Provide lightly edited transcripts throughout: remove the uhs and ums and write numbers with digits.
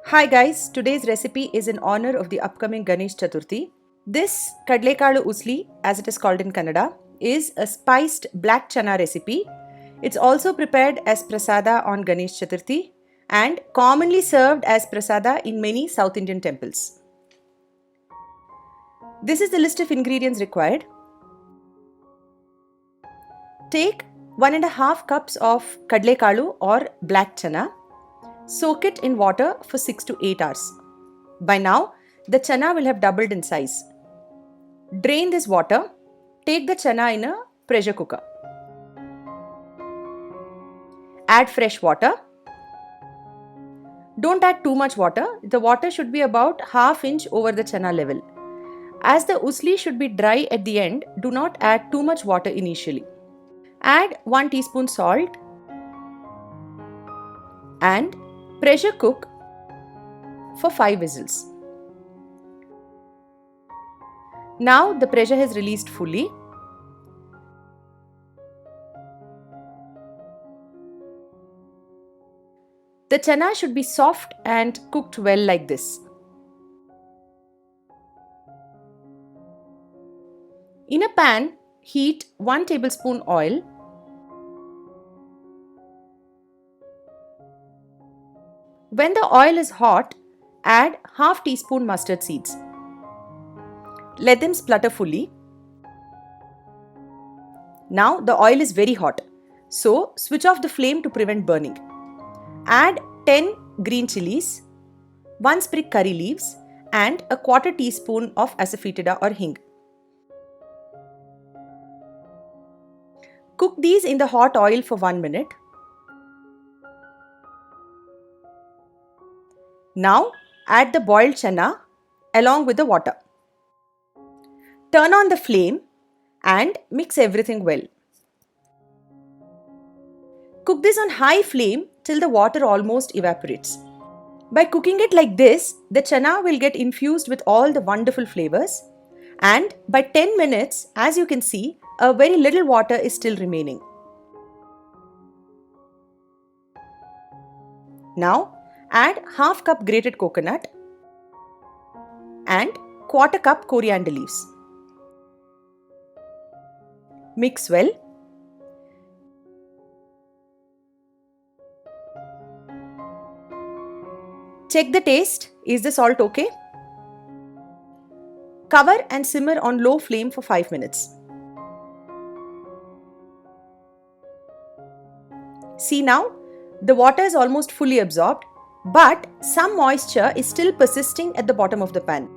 Hi guys, today's recipe is in honor of the upcoming Ganesh Chaturthi. This Kadale kaalu Usli, as it is called in Kannada, is a spiced black chana recipe. It's also prepared as prasada on Ganesh Chaturthi and commonly served as prasada in many South Indian temples. This is the list of ingredients required. Take 1.5 cups of Kadale kaalu or black chana. Soak it in water for 6 to 8 hours. By now, the chana will have doubled in size. Drain this water. Take the chana in a pressure cooker. Add fresh water. Don't add too much water. The water should be about ½ inch over the chana level. As the usli should be dry at the end, do not add too much water initially. Add 1 teaspoon salt and pressure cook for 5 whistles. Now the pressure has released fully. The chana should be soft and cooked well like this. In a pan, heat 1 tablespoon oil. When the oil is hot, add ½ teaspoon mustard seeds. Let them splutter fully. Now the oil is very hot, so switch off the flame to prevent burning. Add 10 green chilies, 1 sprig curry leaves and a ¼ teaspoon of ASAFOETIDA or HING. Cook these in the hot oil for 1 minute. Now add the boiled chana along with the water. Turn on the flame and mix everything well. Cook this on high flame till the water almost evaporates. By cooking it like this, the chana will get infused with all the wonderful flavors, and by 10 minutes, as you can see, a very little water is still remaining. Now add ½ cup grated coconut and ¼ cup coriander leaves. Mix well. Check the taste. Is the salt okay? Cover and simmer on low flame for 5 minutes. See now, the water is almost fully absorbed, but some moisture is still persisting at the bottom of the pan.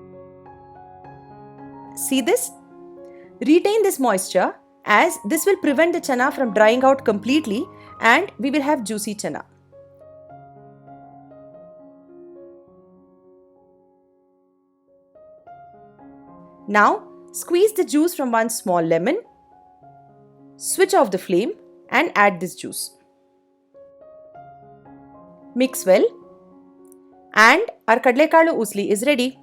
See this? Retain this moisture, as this will prevent the chana from drying out completely and we will have juicy chana. Now squeeze the juice from 1 small lemon, switch off the flame and add this juice. Mix well, and our Kadale kaalu Usli is ready.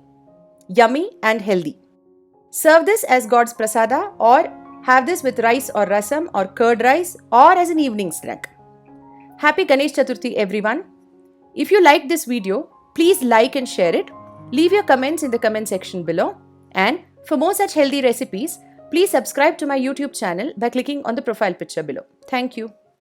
Yummy and healthy. Serve this as God's prasada or have this with rice or rasam or curd rice or as an evening snack. Happy Ganesh Chaturthi everyone. If you liked this video, please like and share it. Leave your comments in the comment section below. And for more such healthy recipes, please subscribe to my YouTube channel by clicking on the profile picture below. Thank you.